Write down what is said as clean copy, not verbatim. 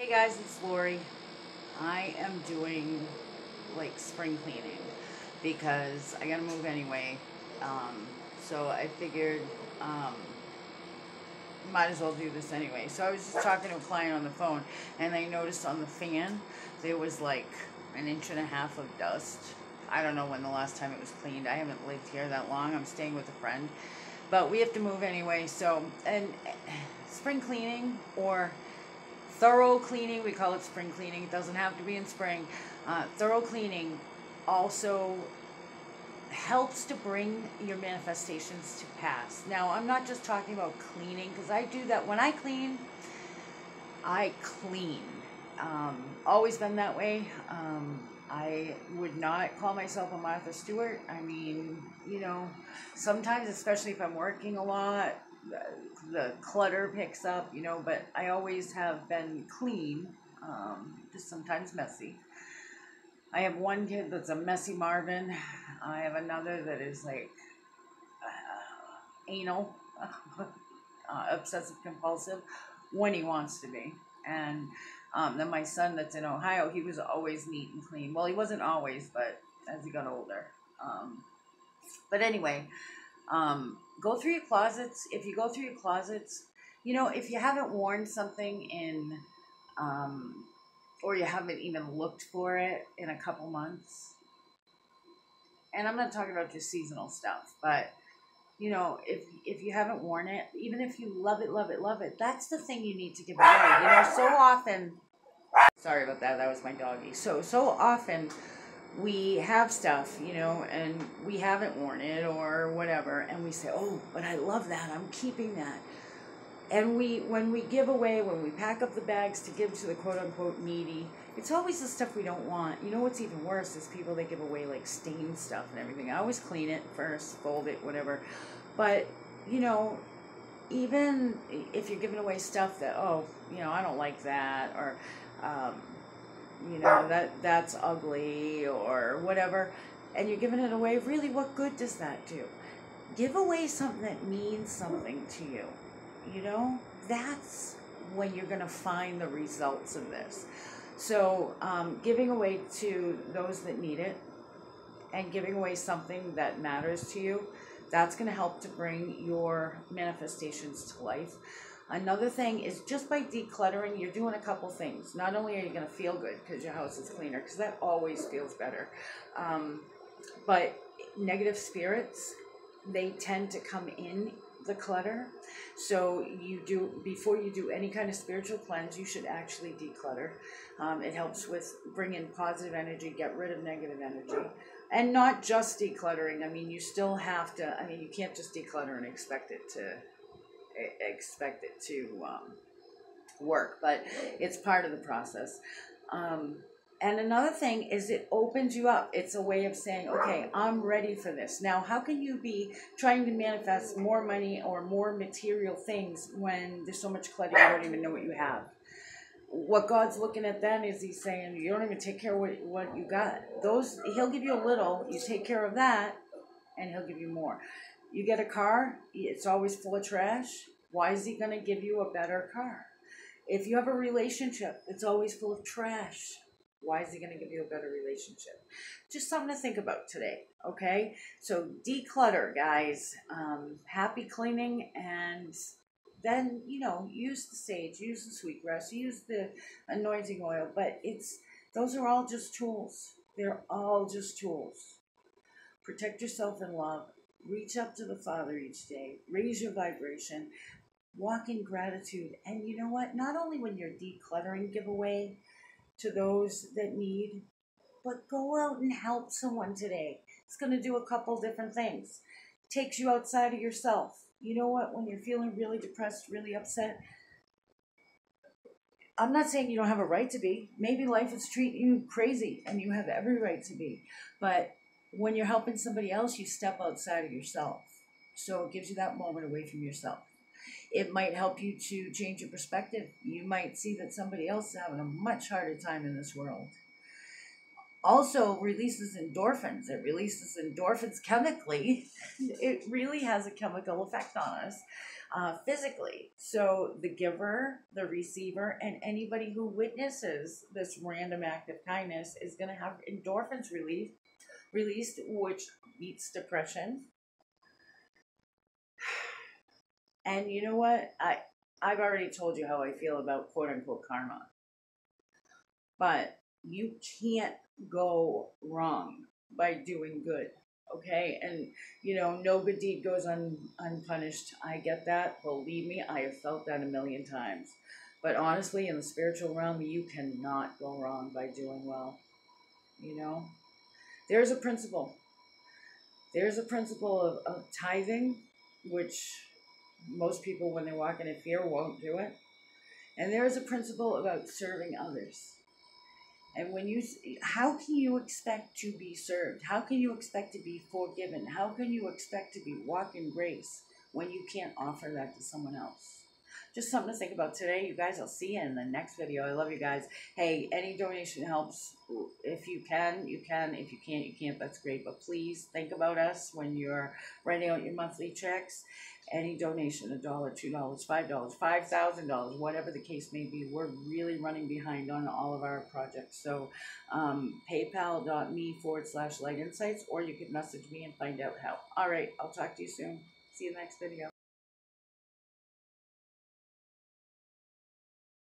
Hey guys, it's Lori. I am doing like spring cleaning because I gotta move anyway. So I figured um, might as well do this anyway. So I was just talking to a client on the phone and I noticed on the fan there was like an inch and a half of dust. I don't know when the last time it was cleaned. I haven't lived here that long. I'm staying with a friend. But we have to move anyway. So, and spring cleaning or thorough cleaning, we call it spring cleaning. It doesn't have to be in spring. Thorough cleaning also helps to bring your manifestations to pass. Now, I'm not just talking about cleaning because I do that. When I clean, I clean. Always been that way. I would not call myself a Martha Stewart. I mean, sometimes, especially if I'm working a lot, the clutter picks up, but I always have been clean, just sometimes messy. I have one kid that's a messy Marvin. I have another that is like anal, obsessive compulsive when he wants to be. And then my son that's in Ohio, he was always neat and clean. Well, he wasn't always, but as he got older. But anyway, go through your closets. If you go through your closets, if you haven't worn something in, or you haven't even looked for it in a couple months, and I'm not talking about just seasonal stuff, but if you haven't worn it, even if you love it, love it, love it, that's the thing you need to give away. So often, sorry about that. That was my doggy. So often we have stuff, and we haven't worn it or whatever, and we say, "Oh, but I love that. I'm keeping that." And when we give away, when we pack up the bags to give to the quote unquote needy, it's always the stuff we don't want. What's even worse is people that give away like stained stuff and everything. I always clean it first, fold it, whatever. But, even if you're giving away stuff that, I don't like that, or, that's ugly or whatever, and you're giving it away, really, what good does that do? Give away something that means something to you. That's when you're going to find the results of this. So giving away to those that need it and giving away something that matters to you, that's going to help to bring your manifestations to life. Another thing is just by decluttering, you're doing a couple things. Not only are you going to feel good because your house is cleaner, because that always feels better, but negative spirits, they tend to come in the clutter. So before you do any kind of spiritual cleanse, you should actually declutter. It helps with bringing positive energy, get rid of negative energy, and not just decluttering. I mean, you still have to. I mean, you can't just declutter and expect it to work, but it's part of the process. And another thing is it opens you up. It's a way of saying, okay, I'm ready for this. Now, how can you be trying to manifest more money or more material things when there's so much clutter you don't even know what you have? What God's looking at then is he's saying, you don't even take care of what you got. He'll give you a little, you take care of that, and he'll give you more. You get a car, it's always full of trash. Why is he going to give you a better car? If you have a relationship, it's always full of trash. Why is he going to give you a better relationship? Just something to think about today, okay? So declutter, guys. Happy cleaning, and then, use the sage, use the sweetgrass, use the anointing oil. But those are all just tools. They're all just tools. Protect yourself in love. Reach up to the Father each day. Raise your vibration. Walk in gratitude. And you know what? Not only when you're decluttering, give away to those that need, but go out and help someone today. It's going to do a couple different things. Takes you outside of yourself. You know what? When you're feeling really depressed, really upset, I'm not saying you don't have a right to be. Maybe life is treating you crazy and you have every right to be. But when you're helping somebody else, you step outside of yourself. So it gives you that moment away from yourself. It might help you to change your perspective. You might see that somebody else is having a much harder time in this world. also releases endorphins. It releases endorphins chemically. It really has a chemical effect on us physically. So the giver, the receiver, and anybody who witnesses this random act of kindness is going to have endorphins released, which beats depression. And you know what? I've already told you how I feel about quote unquote karma. But you can't go wrong by doing good. Okay? And no good deed goes unpunished. I get that. Believe me, I have felt that a million times. But honestly, in the spiritual realm, you cannot go wrong by doing well. There's a principle. There's a principle of tithing, which most people, when they walk in fear, won't do it. And there's a principle about serving others. And how can you expect to be served? How can you expect to be forgiven? How can you expect to be walk in grace when you can't offer that to someone else? Just something to think about today, you guys. I'll see you in the next video. I love you guys. Hey, any donation helps. If you can, you can. If you can't, you can't. That's great. But please think about us when you're writing out your monthly checks. Any donation, $1, $2, $5, $5,000, whatever the case may be. We're really running behind on all of our projects. So paypal.me/Light Insights, or you could message me and find out how. All right, I'll talk to you soon. See you in the next video.